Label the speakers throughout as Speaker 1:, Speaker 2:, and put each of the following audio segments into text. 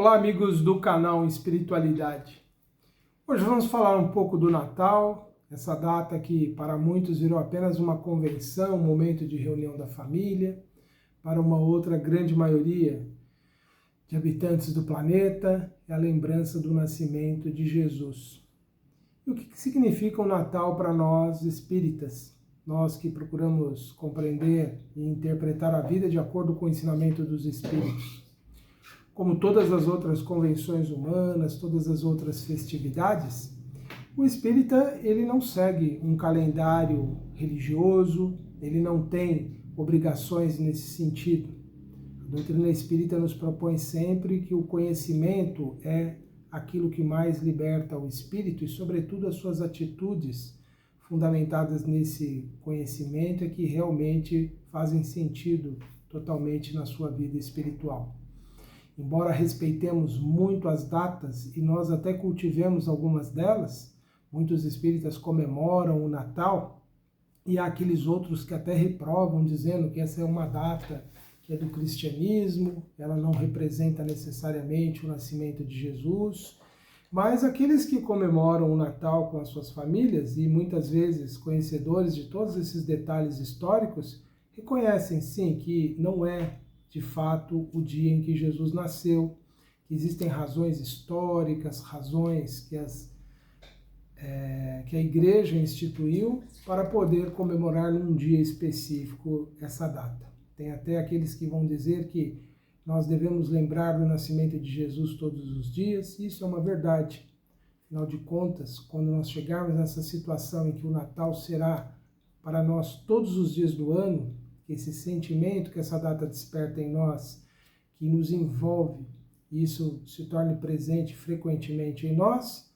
Speaker 1: Olá, amigos do canal Espiritualidade. Hoje vamos falar um pouco do Natal, essa data que para muitos virou apenas uma convenção, um momento de reunião da família, para uma outra grande maioria de habitantes do planeta, é a lembrança do nascimento de Jesus. E o que significa o Natal para nós espíritas? Nós que procuramos compreender e interpretar a vida de acordo com o ensinamento dos espíritos. Como todas as outras convenções humanas, todas as outras festividades, o espírita ele não segue um calendário religioso, ele não tem obrigações nesse sentido. A doutrina espírita nos propõe sempre que o conhecimento é aquilo que mais liberta o espírito e, sobretudo, as suas atitudes fundamentadas nesse conhecimento é que realmente fazem sentido totalmente na sua vida espiritual. Embora respeitemos muito as datas e nós até cultivemos algumas delas, muitos espíritas comemoram o Natal e há aqueles outros que até reprovam, dizendo que essa é uma data que é do cristianismo, ela não representa necessariamente o nascimento de Jesus. Mas aqueles que comemoram o Natal com as suas famílias e muitas vezes conhecedores de todos esses detalhes históricos, reconhecem sim que não é de fato o dia em que Jesus nasceu, que existem razões históricas, razões que a Igreja instituiu para poder comemorar num dia específico essa data. Tem até aqueles que vão dizer que nós devemos lembrar do nascimento de Jesus todos os dias, e isso é uma verdade. Afinal de contas, quando nós chegarmos nessa situação em que o Natal será para nós todos os dias do ano, que esse sentimento que essa data desperta em nós, que nos envolve, e isso se torne presente frequentemente em nós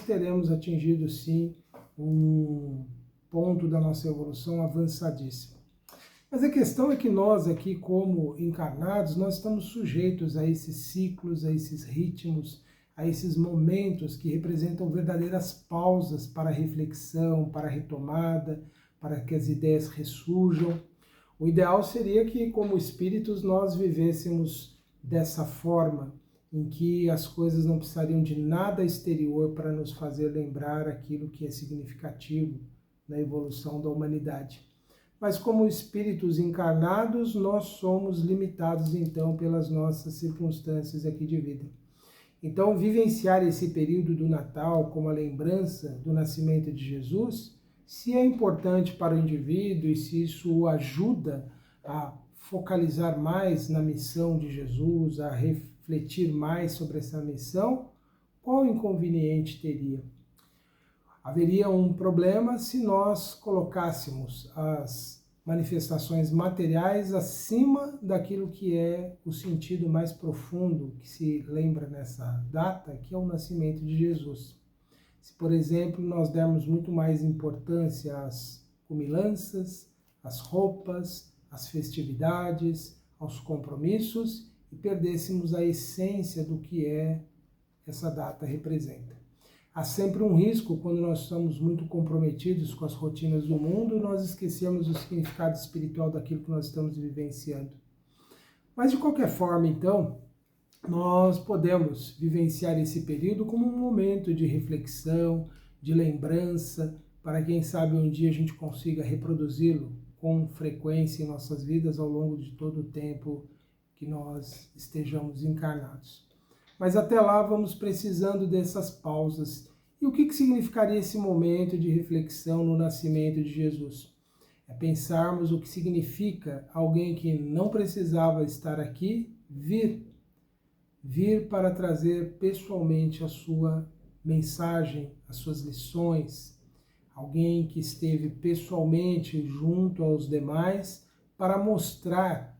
Speaker 1: teremos atingido sim um ponto da nossa evolução avançadíssimo. Mas a questão é que nós aqui, como encarnados, nós estamos sujeitos a esses ciclos, a esses ritmos, a esses momentos que representam verdadeiras pausas para a reflexão, para a retomada, para que as ideias ressurjam. O ideal seria que, como espíritos, nós vivêssemos dessa forma, em que as coisas não precisariam de nada exterior para nos fazer lembrar aquilo que é significativo na evolução da humanidade. Mas como espíritos encarnados, nós somos limitados então pelas nossas circunstâncias aqui de vida. Então, vivenciar esse período do Natal como a lembrança do nascimento de Jesus, se é importante para o indivíduo e se isso o ajuda a focalizar mais na missão de Jesus, a refletir mais sobre essa missão, qual inconveniente teria? Haveria um problema se nós colocássemos as manifestações materiais acima daquilo que é o sentido mais profundo que se lembra nessa data, que é o nascimento de Jesus. Se, por exemplo, nós dermos muito mais importância às comilanças, às roupas, às festividades, aos compromissos e perdêssemos a essência do que essa data representa. Há sempre um risco quando nós estamos muito comprometidos com as rotinas do mundo, nós esquecemos o significado espiritual daquilo que nós estamos vivenciando. Mas de qualquer forma, então, nós podemos vivenciar esse período como um momento de reflexão, de lembrança, para quem sabe um dia a gente consiga reproduzi-lo com frequência em nossas vidas ao longo de todo o tempo que nós estejamos encarnados. Mas até lá vamos precisando dessas pausas. E o que significaria esse momento de reflexão no nascimento de Jesus? É pensarmos o que significa alguém que não precisava estar aqui vir para trazer pessoalmente a sua mensagem, as suas lições, alguém que esteve pessoalmente junto aos demais para mostrar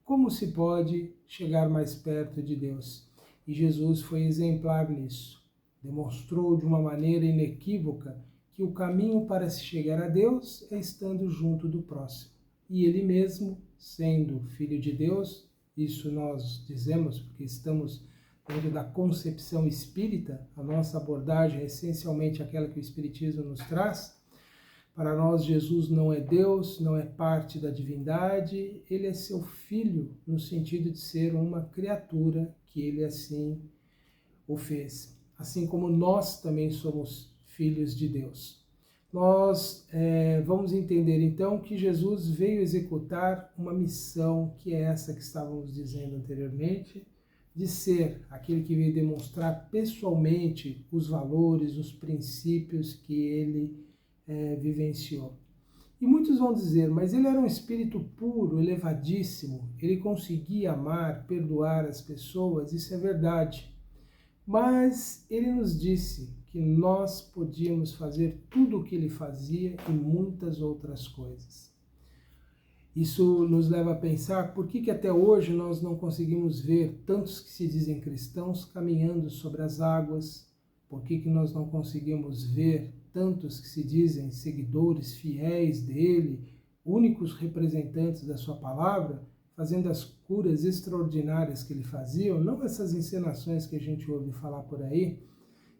Speaker 1: como se pode chegar mais perto de Deus. E Jesus foi exemplar nisso. Demonstrou de uma maneira inequívoca que o caminho para se chegar a Deus é estando junto do próximo. E ele mesmo, sendo Filho de Deus, isso nós dizemos porque estamos dentro da concepção espírita, a nossa abordagem é essencialmente aquela que o Espiritismo nos traz. Para nós, Jesus não é Deus, não é parte da divindade, ele é seu filho, no sentido de ser uma criatura que ele assim o fez. Assim como nós também somos filhos de Deus. Nós vamos entender então que Jesus veio executar uma missão que é essa que estávamos dizendo anteriormente, de ser aquele que veio demonstrar pessoalmente os valores, os princípios que ele vivenciou. E muitos vão dizer, mas ele era um espírito puro, elevadíssimo, ele conseguia amar, perdoar as pessoas, isso é verdade. Mas ele nos disse que nós podíamos fazer tudo o que ele fazia e muitas outras coisas. Isso nos leva a pensar por que até hoje nós não conseguimos ver tantos que se dizem cristãos caminhando sobre as águas, por que nós não conseguimos ver tantos que se dizem seguidores fiéis dele, únicos representantes da sua palavra, fazendo as curas extraordinárias que ele fazia, não essas encenações que a gente ouve falar por aí,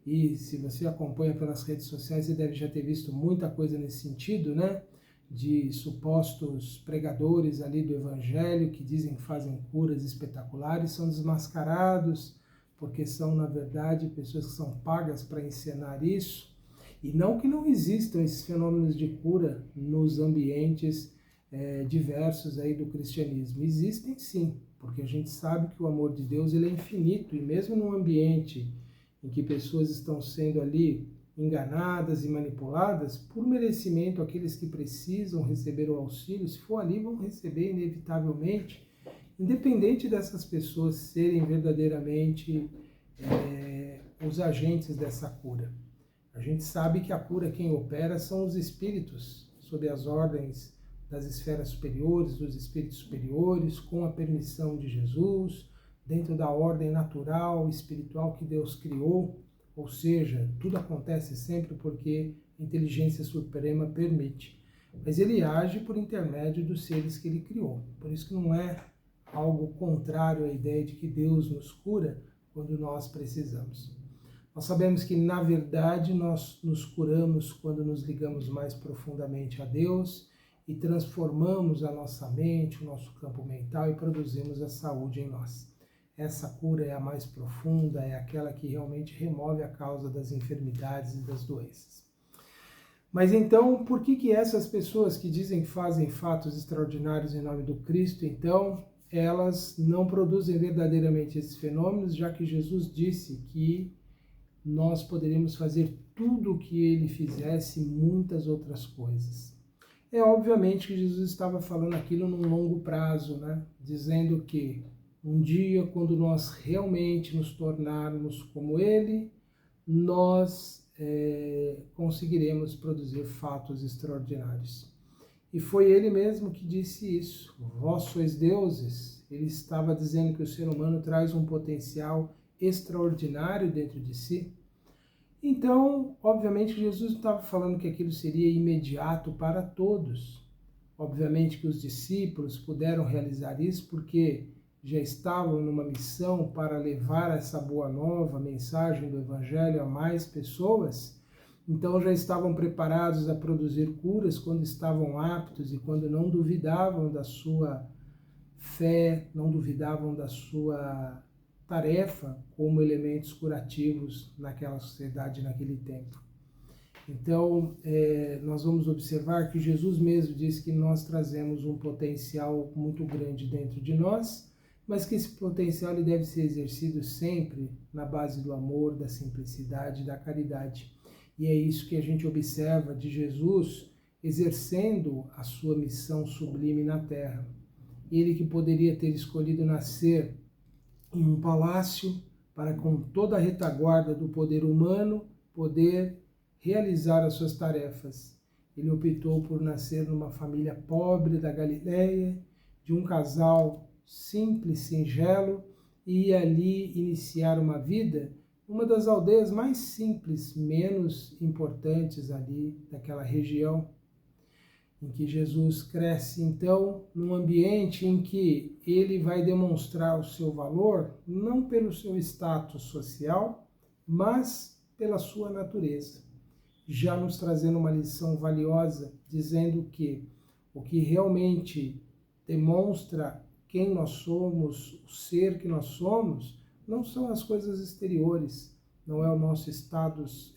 Speaker 1: e se você acompanha pelas redes sociais, você deve já ter visto muita coisa nesse sentido, né? De supostos pregadores ali do Evangelho que dizem que fazem curas espetaculares, são desmascarados, porque são, na verdade, pessoas que são pagas para encenar isso. E não que não existam esses fenômenos de cura nos ambientes diversos aí do cristianismo. Existem sim, porque a gente sabe que o amor de Deus ele é infinito, e mesmo num ambiente em que pessoas estão sendo ali enganadas e manipuladas, por merecimento, aqueles que precisam receber o auxílio, se for ali, vão receber inevitavelmente, independente dessas pessoas serem verdadeiramente os agentes dessa cura. A gente sabe que a cura quem opera são os espíritos, sob as ordens das esferas superiores, dos espíritos superiores, com a permissão de Jesus, dentro da ordem natural, espiritual que Deus criou, ou seja, tudo acontece sempre porque a inteligência suprema permite. Mas ele age por intermédio dos seres que ele criou. Por isso que não é algo contrário à ideia de que Deus nos cura quando nós precisamos. Nós sabemos que, na verdade, nós nos curamos quando nos ligamos mais profundamente a Deus e transformamos a nossa mente, o nosso campo mental e produzimos a saúde em nós. Essa cura é a mais profunda, é aquela que realmente remove a causa das enfermidades e das doenças. Mas então, por que essas pessoas que dizem que fazem fatos extraordinários em nome do Cristo, então, elas não produzem verdadeiramente esses fenômenos, já que Jesus disse que nós poderíamos fazer tudo o que ele fizesse e muitas outras coisas? É obviamente que Jesus estava falando aquilo num longo prazo, né? Dizendo que um dia, quando nós realmente nos tornarmos como ele, nós conseguiremos produzir fatos extraordinários. E foi ele mesmo que disse isso. Vós sois deuses. Ele estava dizendo que o ser humano traz um potencial extraordinário dentro de si. Então, obviamente, Jesus não estava falando que aquilo seria imediato para todos. Obviamente que os discípulos puderam realizar isso porque já estavam numa missão para levar essa boa nova, a mensagem do Evangelho a mais pessoas, então já estavam preparados a produzir curas quando estavam aptos e quando não duvidavam da sua fé, não duvidavam da sua tarefa como elementos curativos naquela sociedade, naquele tempo. Então, nós vamos observar que Jesus mesmo disse que nós trazemos um potencial muito grande dentro de nós, mas que esse potencial ele deve ser exercido sempre na base do amor, da simplicidade, da caridade. E é isso que a gente observa de Jesus exercendo a sua missão sublime na Terra. Ele que poderia ter escolhido nascer em um palácio para, com toda a retaguarda do poder humano, poder realizar as suas tarefas. Ele optou por nascer numa família pobre da Galileia, de um casal simples, singelo, e ali iniciar uma vida numa das aldeias mais simples, menos importantes ali daquela região, em que Jesus cresce, então, num ambiente em que ele vai demonstrar o seu valor, não pelo seu status social, mas pela sua natureza, já nos trazendo uma lição valiosa, dizendo que o que realmente demonstra quem nós somos, o ser que nós somos, não são as coisas exteriores, não é o nosso status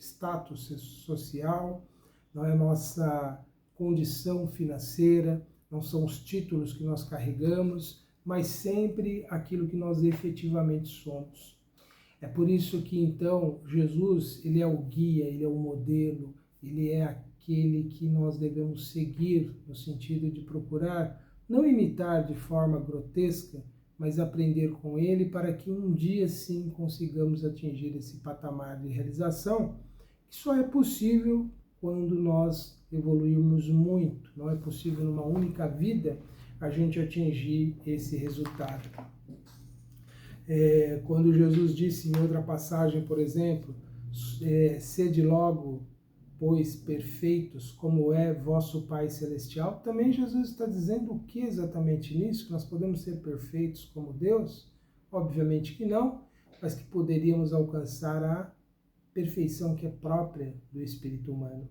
Speaker 1: social, não é a nossa condição financeira, não são os títulos que nós carregamos, mas sempre aquilo que nós efetivamente somos. É por isso que, então, Jesus, ele é o guia, ele é o modelo, ele é aquele que nós devemos seguir, no sentido de procurar não imitar de forma grotesca, mas aprender com ele para que um dia sim consigamos atingir esse patamar de realização, que só é possível quando nós evoluirmos muito. Não é possível numa única vida a gente atingir esse resultado. Quando Jesus disse em outra passagem, por exemplo, sede logo, pois perfeitos, como é vosso Pai Celestial, também Jesus está dizendo o que exatamente nisso? Que nós podemos ser perfeitos como Deus? Obviamente que não, mas que poderíamos alcançar a perfeição que é própria do espírito humano.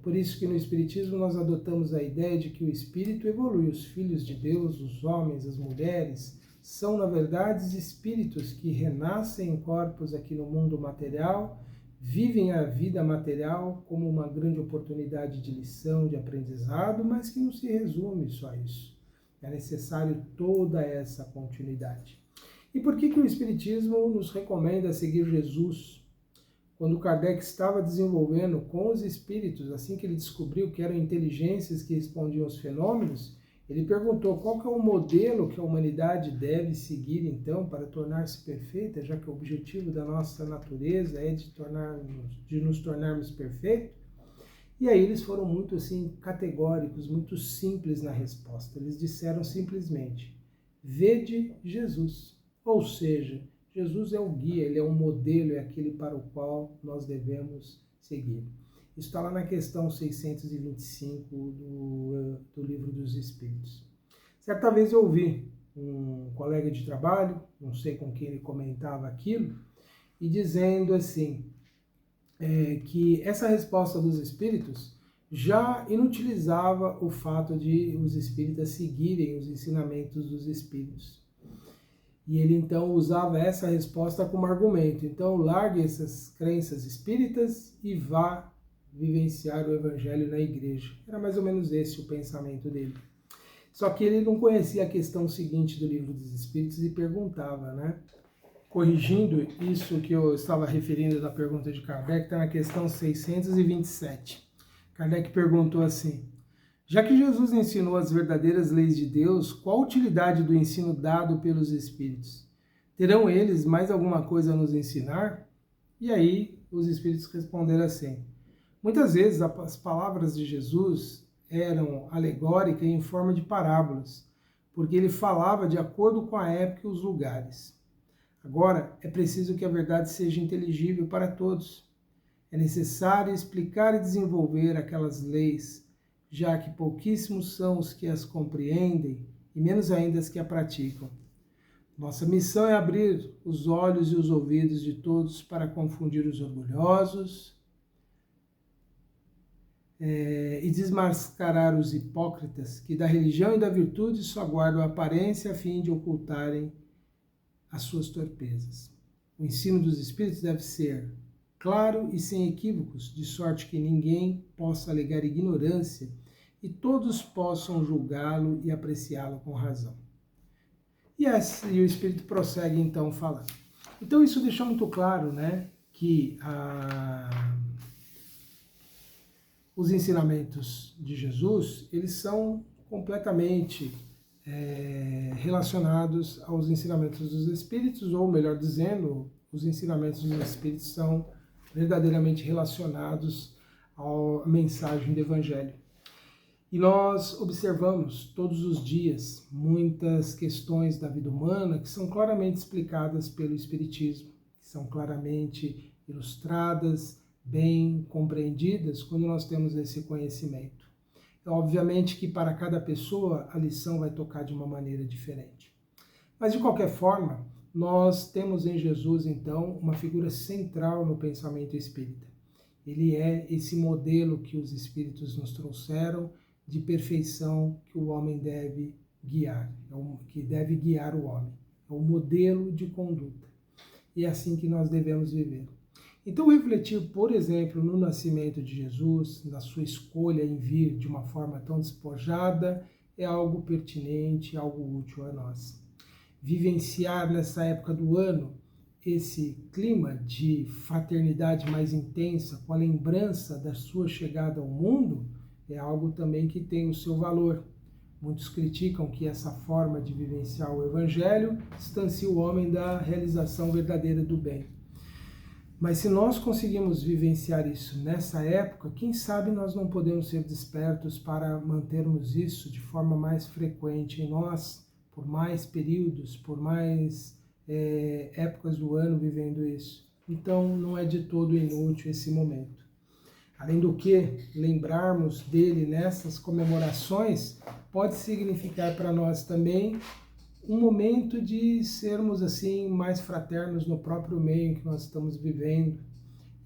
Speaker 1: Por isso que no Espiritismo nós adotamos a ideia de que o espírito evolui. Os filhos de Deus, os homens, as mulheres, são na verdade espíritos que renascem em corpos aqui no mundo material, vivem a vida material como uma grande oportunidade de lição, de aprendizado, mas que não se resume só a isso. É necessário toda essa continuidade. E por que o Espiritismo nos recomenda seguir Jesus? Quando Kardec estava desenvolvendo com os espíritos, assim que ele descobriu que eram inteligências que respondiam aos fenômenos, ele perguntou qual que é o modelo que a humanidade deve seguir, então, para tornar-se perfeita, já que o objetivo da nossa natureza é de nos tornarmos perfeitos. E aí eles foram muito assim categóricos, muito simples na resposta. Eles disseram simplesmente: vede Jesus. Ou seja, Jesus é o guia, ele é o modelo, é aquele para o qual nós devemos seguir. Isso está lá na questão 625 do Livro dos Espíritos. Certa vez eu ouvi um colega de trabalho, não sei com quem ele comentava aquilo, e dizendo assim, que essa resposta dos espíritos já inutilizava o fato de os espíritas seguirem os ensinamentos dos espíritos. E ele então usava essa resposta como argumento. Então largue essas crenças espíritas e vá vivenciar o evangelho na igreja. Era mais ou menos esse o pensamento dele. Só que ele não conhecia a questão seguinte do Livro dos Espíritos e perguntava, né? Corrigindo isso que eu estava referindo da pergunta de Kardec, está na questão 627. Kardec perguntou assim: já que Jesus ensinou as verdadeiras leis de Deus, qual a utilidade do ensino dado pelos Espíritos? Terão eles mais alguma coisa a nos ensinar? E aí os Espíritos responderam assim: muitas vezes as palavras de Jesus eram alegóricas em forma de parábolas, porque ele falava de acordo com a época e os lugares. Agora, é preciso que a verdade seja inteligível para todos. É necessário explicar e desenvolver aquelas leis, já que pouquíssimos são os que as compreendem e menos ainda os que a praticam. Nossa missão é abrir os olhos e os ouvidos de todos para confundir os orgulhosos e desmascarar os hipócritas que da religião e da virtude só guardam a aparência a fim de ocultarem as suas torpezas. O ensino dos Espíritos deve ser claro e sem equívocos, de sorte que ninguém possa alegar ignorância e todos possam julgá-lo e apreciá-lo com razão. E o Espírito prossegue então falando. Então isso deixa muito claro, né, que os ensinamentos de Jesus, eles são completamente relacionados aos ensinamentos dos Espíritos, ou melhor dizendo, os ensinamentos dos Espíritos são verdadeiramente relacionados à mensagem do Evangelho. E nós observamos todos os dias muitas questões da vida humana que são claramente explicadas pelo Espiritismo, que são claramente ilustradas, bem compreendidas quando nós temos esse conhecimento. Então, obviamente que para cada pessoa a lição vai tocar de uma maneira diferente. Mas, de qualquer forma, nós temos em Jesus, então, uma figura central no pensamento espírita. Ele é esse modelo que os espíritos nos trouxeram de perfeição que o homem deve guiar, que deve guiar o homem. É o modelo de conduta. e é assim que nós devemos viver. Então, refletir, por exemplo, no nascimento de Jesus, na sua escolha em vir de uma forma tão despojada, é algo pertinente, algo útil a nós. Vivenciar nessa época do ano esse clima de fraternidade mais intensa, com a lembrança da sua chegada ao mundo, é algo também que tem o seu valor. Muitos criticam que essa forma de vivenciar o Evangelho distancia o homem da realização verdadeira do bem. Mas se nós conseguimos vivenciar isso nessa época, quem sabe nós não podemos ser despertos para mantermos isso de forma mais frequente em nós, por mais períodos, por mais épocas do ano vivendo isso. Então não é de todo inútil esse momento. Além do que, lembrarmos dele nessas comemorações pode significar para nós também um momento de sermos assim mais fraternos no próprio meio que nós estamos vivendo.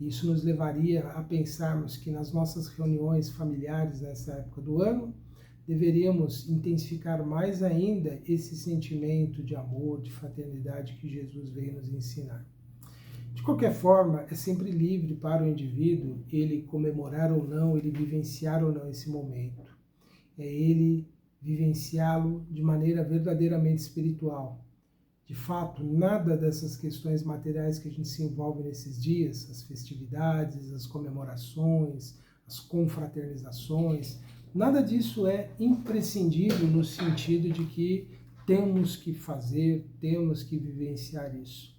Speaker 1: Isso nos levaria a pensarmos que nas nossas reuniões familiares nessa época do ano, deveríamos intensificar mais ainda esse sentimento de amor, de fraternidade que Jesus veio nos ensinar. De qualquer forma, é sempre livre para o indivíduo ele comemorar ou não, ele vivenciar ou não esse momento. É ele vivenciá-lo de maneira verdadeiramente espiritual. De fato, nada dessas questões materiais que a gente se envolve nesses dias, as festividades, as comemorações, as confraternizações, nada disso é imprescindível no sentido de que temos que fazer, temos que vivenciar isso.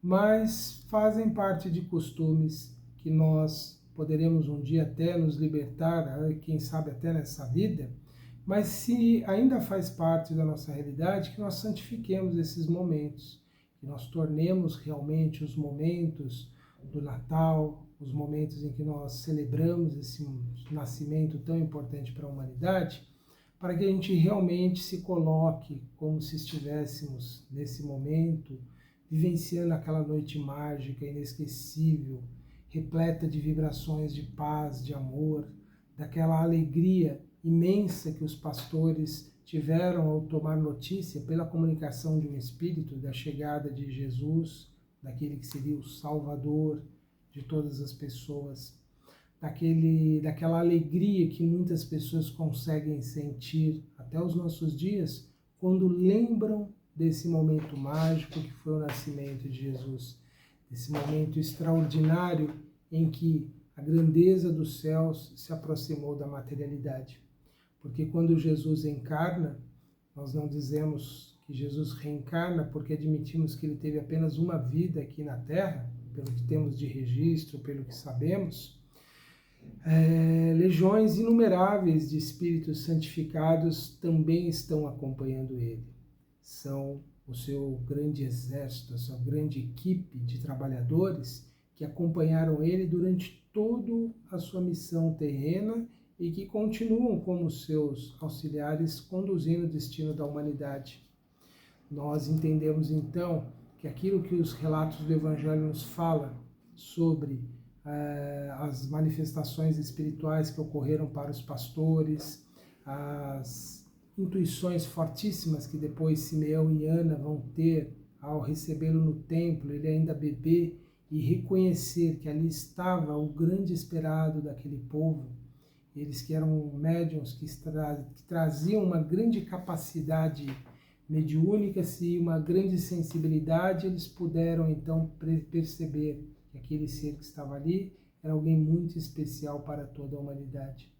Speaker 1: Mas fazem parte de costumes que nós poderemos um dia até nos libertar, quem sabe até nessa vida, mas se ainda faz parte da nossa realidade, que nós santifiquemos esses momentos, que nós tornemos realmente os momentos do Natal, os momentos em que nós celebramos esse nascimento tão importante para a humanidade, para que a gente realmente se coloque como se estivéssemos nesse momento, vivenciando aquela noite mágica, inesquecível, repleta de vibrações de paz, de amor, daquela alegria imensa que os pastores tiveram ao tomar notícia pela comunicação de um Espírito da chegada de Jesus, daquele que seria o Salvador de todas as pessoas, daquela alegria que muitas pessoas conseguem sentir até os nossos dias quando lembram desse momento mágico que foi o nascimento de Jesus, desse momento extraordinário em que a grandeza dos céus se aproximou da materialidade. Porque quando Jesus encarna, nós não dizemos que Jesus reencarna porque admitimos que ele teve apenas uma vida aqui na Terra, pelo que temos de registro, pelo que sabemos. Legiões inumeráveis de espíritos santificados também estão acompanhando ele. São o seu grande exército, a sua grande equipe de trabalhadores que acompanharam ele durante toda a sua missão terrena e que continuam como seus auxiliares conduzindo o destino da humanidade. Nós entendemos então que aquilo que os relatos do Evangelho nos falam sobre as manifestações espirituais que ocorreram para os pastores, as intuições fortíssimas que depois Simeão e Ana vão ter ao recebê-lo no templo, ele ainda bebê, e reconhecer que ali estava o grande esperado daquele povo, eles que eram médiuns, que traziam uma grande capacidade mediúnica e uma grande sensibilidade, eles puderam então perceber que aquele ser que estava ali era alguém muito especial para toda a humanidade.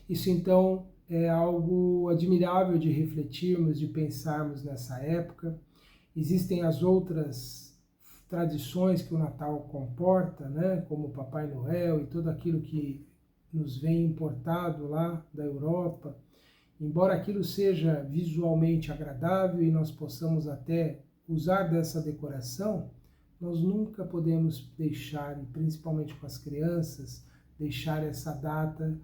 Speaker 1: Isso então é algo admirável de refletirmos, de pensarmos nessa época. Existem as outras tradições que o Natal comporta, né, como o Papai Noel e tudo aquilo que nos vem importado lá da Europa, embora aquilo seja visualmente agradável e nós possamos até usar dessa decoração, nós nunca podemos deixar, e principalmente com as crianças, deixar essa data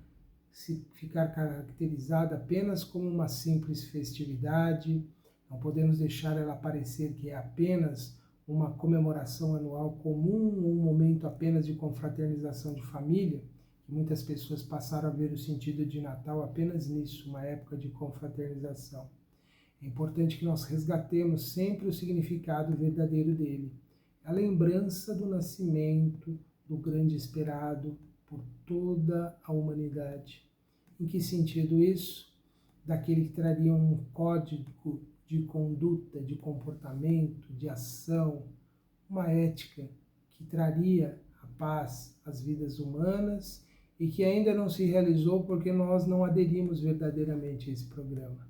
Speaker 1: se ficar caracterizada apenas como uma simples festividade, não podemos deixar ela parecer que é apenas uma comemoração anual comum, um momento apenas de confraternização de família, que muitas pessoas passaram a ver o sentido de Natal apenas nisso, uma época de confraternização. É importante que nós resgatemos sempre o significado verdadeiro dele, a lembrança do nascimento do grande esperado por toda a humanidade. Em que sentido isso? Daquele que traria um código de conduta, de comportamento, de ação, uma ética que traria a paz às vidas humanas e que ainda não se realizou porque nós não aderimos verdadeiramente a esse programa.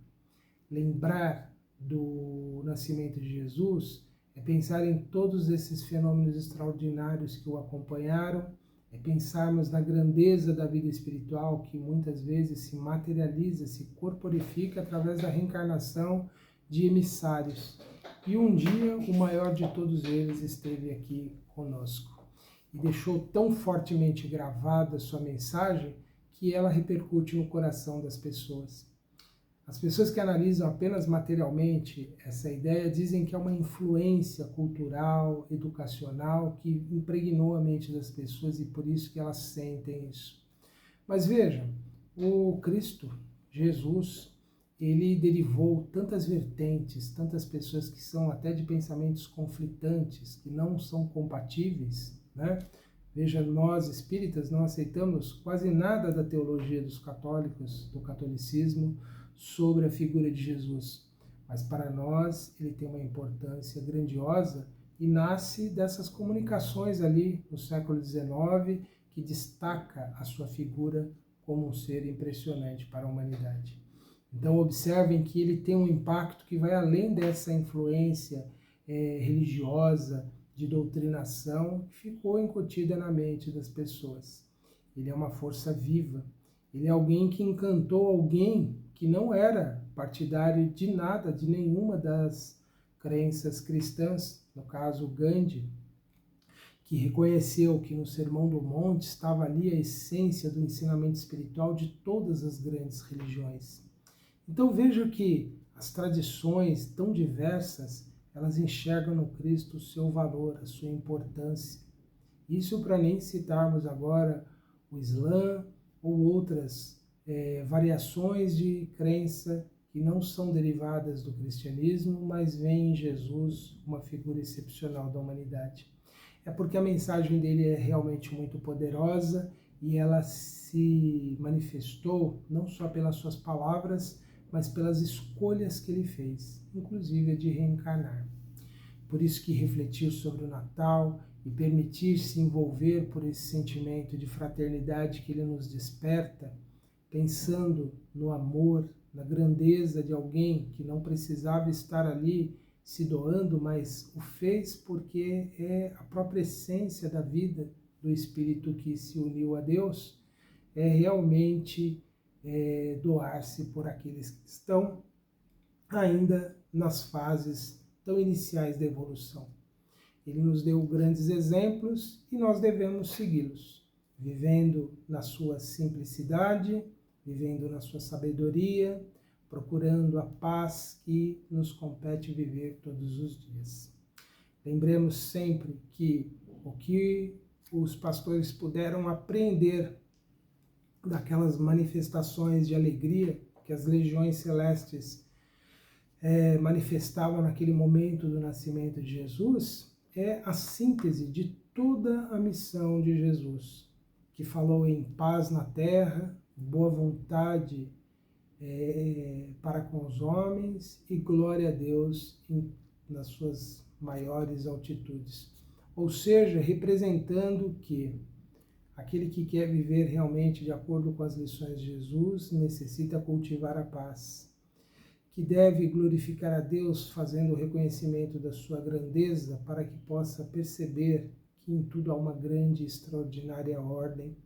Speaker 1: Lembrar do nascimento de Jesus é pensar em todos esses fenômenos extraordinários que o acompanharam, é pensarmos na grandeza da vida espiritual que muitas vezes se materializa, se corporifica através da reencarnação de emissários. E um dia o maior de todos eles esteve aqui conosco e deixou tão fortemente gravada a sua mensagem que ela repercute no coração das pessoas. As pessoas que analisam apenas materialmente essa ideia dizem que é uma influência cultural, educacional, que impregnou a mente das pessoas e por isso que elas sentem isso. Mas vejam, o Cristo, Jesus, ele derivou tantas vertentes, tantas pessoas que são até de pensamentos conflitantes, que não são compatíveis, né? Veja, nós espíritas não aceitamos quase nada da teologia dos católicos, do catolicismo, sobre a figura de Jesus. Mas para nós ele tem uma importância grandiosa e nasce dessas comunicações ali no século XIX, que destaca a sua figura como um ser impressionante para a humanidade. Então observem que ele tem um impacto que vai além dessa influência religiosa, de doutrinação, que ficou incutida na mente das pessoas. Ele é uma força viva, ele é alguém que encantou alguém que não era partidário de nada, de nenhuma das crenças cristãs, no caso Gandhi, que reconheceu que no Sermão do Monte estava ali a essência do ensinamento espiritual de todas as grandes religiões. Então veja que as tradições tão diversas, elas enxergam no Cristo o seu valor, a sua importância. Isso para nem citarmos agora o Islã ou outras variações de crença que não são derivadas do cristianismo, mas veem em Jesus uma figura excepcional da humanidade. É porque a mensagem dele é realmente muito poderosa e ela se manifestou não só pelas suas palavras, mas pelas escolhas que ele fez, inclusive a de reencarnar. Por isso que refletir sobre o Natal e permitir-se envolver por esse sentimento de fraternidade que ele nos desperta, pensando no amor, na grandeza de alguém que não precisava estar ali se doando, mas o fez porque é a própria essência da vida do Espírito que se uniu a Deus, é realmente doar-se por aqueles que estão ainda nas fases tão iniciais da evolução. Ele nos deu grandes exemplos e nós devemos segui-los, vivendo na sua simplicidade, vivendo na sua sabedoria, procurando a paz que nos compete viver todos os dias. Lembremos sempre que o que os pastores puderam aprender daquelas manifestações de alegria que as legiões celestes manifestavam naquele momento do nascimento de Jesus, é a síntese de toda a missão de Jesus, que falou em paz na terra, boa vontade para com os homens e glória a Deus nas suas maiores altitudes. Ou seja, representando que aquele que quer viver realmente de acordo com as lições de Jesus necessita cultivar a paz, que deve glorificar a Deus fazendo o reconhecimento da sua grandeza para que possa perceber que em tudo há uma grande e extraordinária ordem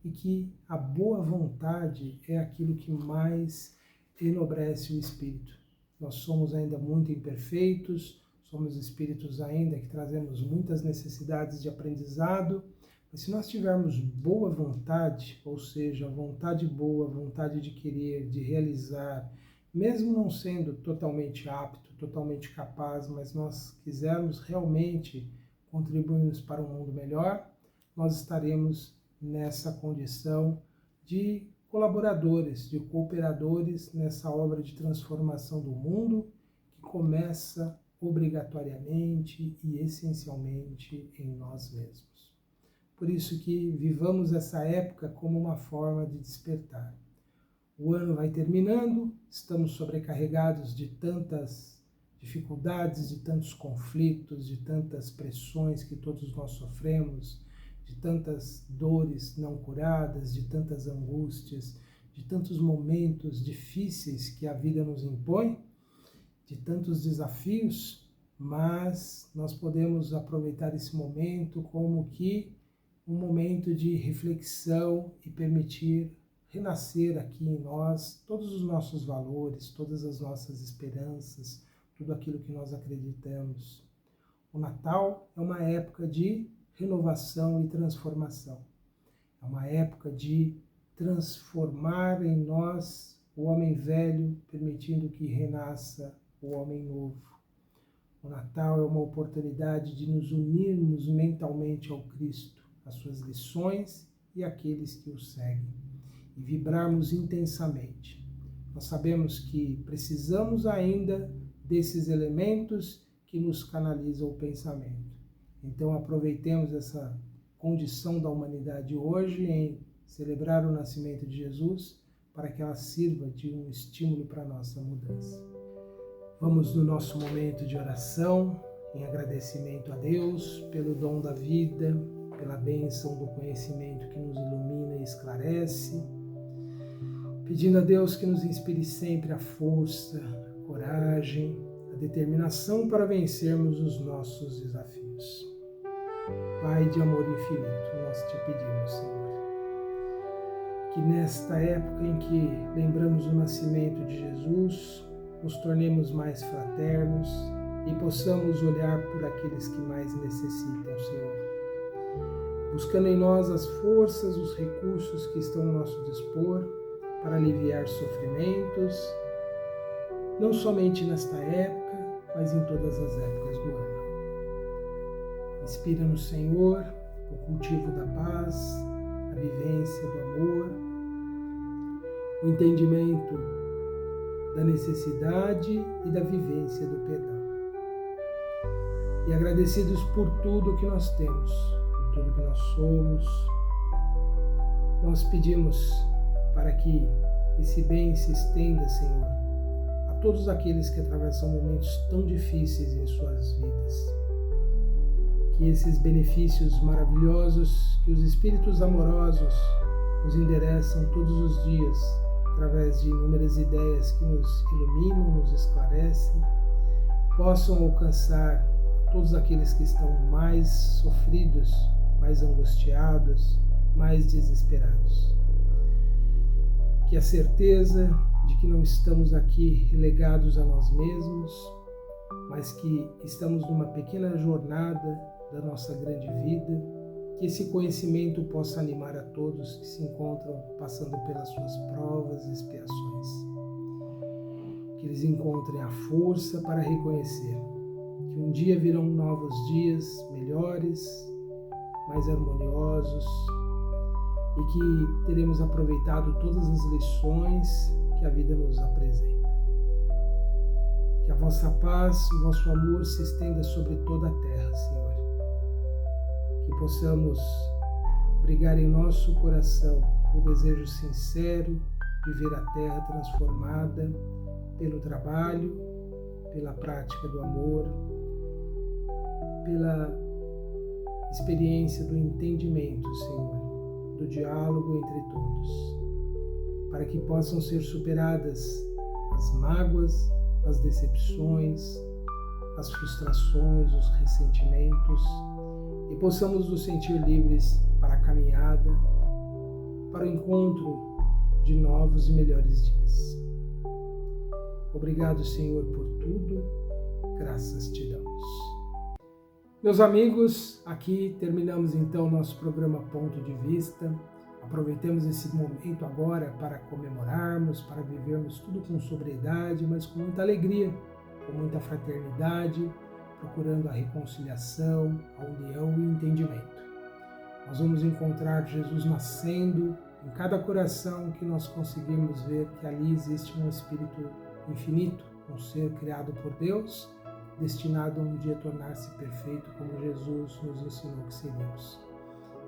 Speaker 1: e que a boa vontade é aquilo que mais enobrece o espírito. Nós somos ainda muito imperfeitos, somos espíritos ainda que trazemos muitas necessidades de aprendizado, mas se nós tivermos boa vontade, ou seja, vontade boa, vontade de querer, de realizar, mesmo não sendo totalmente apto, totalmente capaz, mas nós quisermos realmente contribuirmos para um mundo melhor, nós estaremos nessa condição de colaboradores, de cooperadores nessa obra de transformação do mundo que começa obrigatoriamente e essencialmente em nós mesmos. Por isso que vivamos essa época como uma forma de despertar. O ano vai terminando, estamos sobrecarregados de tantas dificuldades, de tantos conflitos, de tantas pressões que todos nós sofremos, de tantas dores não curadas, de tantas angústias, de tantos momentos difíceis que a vida nos impõe, de tantos desafios, mas nós podemos aproveitar esse momento como que um momento de reflexão e permitir renascer aqui em nós todos os nossos valores, todas as nossas esperanças, tudo aquilo que nós acreditamos. O Natal é uma época de renovação e transformação. É uma época de transformar em nós o homem velho, permitindo que renasça o homem novo. O Natal é uma oportunidade de nos unirmos mentalmente ao Cristo, às suas lições e àqueles que o seguem, e vibrarmos intensamente. Nós sabemos que precisamos ainda desses elementos que nos canalizam o pensamento. Então aproveitemos essa condição da humanidade hoje em celebrar o nascimento de Jesus para que ela sirva de um estímulo para a nossa mudança. Vamos no nosso momento de oração, em agradecimento a Deus pelo dom da vida, pela bênção do conhecimento que nos ilumina e esclarece, pedindo a Deus que nos inspire sempre a força, a coragem, a determinação para vencermos os nossos desafios. Pai de amor infinito, nós te pedimos, Senhor, que nesta época em que lembramos o nascimento de Jesus, nos tornemos mais fraternos e possamos olhar por aqueles que mais necessitam, Senhor. Buscando em nós as forças, os recursos que estão ao nosso dispor para aliviar sofrimentos, não somente nesta época, mas em todas as épocas do ano. Inspira no Senhor o cultivo da paz, a vivência do amor, o entendimento da necessidade e da vivência do perdão. E agradecidos por tudo que nós temos, por tudo que nós somos, nós pedimos para que esse bem se estenda, Senhor, a todos aqueles que atravessam momentos tão difíceis em suas vidas. Que esses benefícios maravilhosos que os Espíritos amorosos nos endereçam todos os dias, através de inúmeras ideias que nos iluminam, nos esclarecem, possam alcançar todos aqueles que estão mais sofridos, mais angustiados, mais desesperados. Que a certeza de que não estamos aqui relegados a nós mesmos, mas que estamos numa pequena jornada da nossa grande vida, que esse conhecimento possa animar a todos que se encontram passando pelas suas provas e expiações. Que eles encontrem a força para reconhecer que um dia virão novos dias melhores, mais harmoniosos, e que teremos aproveitado todas as lições que a vida nos apresenta. Que a vossa paz, o vosso amor se estenda sobre toda a terra, Senhor. Que possamos abrigar em nosso coração o desejo sincero de ver a terra transformada pelo trabalho, pela prática do amor, pela experiência do entendimento, Senhor, do diálogo entre todos, para que possam ser superadas as mágoas, as decepções, as frustrações, os ressentimentos, e possamos nos sentir livres para a caminhada, para o encontro de novos e melhores dias. Obrigado, Senhor, por tudo, graças te damos. Meus amigos, aqui terminamos então nosso programa Ponto de Vista. Aproveitemos esse momento agora para comemorarmos, para vivermos tudo com sobriedade, mas com muita alegria, com muita fraternidade, procurando a reconciliação, a união e o entendimento. Nós vamos encontrar Jesus nascendo em cada coração que nós conseguirmos ver que ali existe um Espírito infinito, um ser criado por Deus, destinado a um dia tornar-se perfeito, como Jesus nos ensinou que seríamos.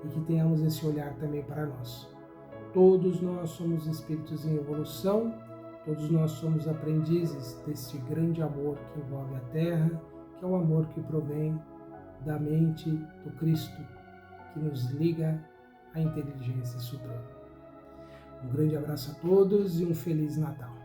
Speaker 1: E que tenhamos esse olhar também para nós. Todos nós somos espíritos em evolução, todos nós somos aprendizes deste grande amor que envolve a Terra, que é o amor que provém da mente do Cristo, que nos liga à inteligência suprema. Um grande abraço a todos e um Feliz Natal.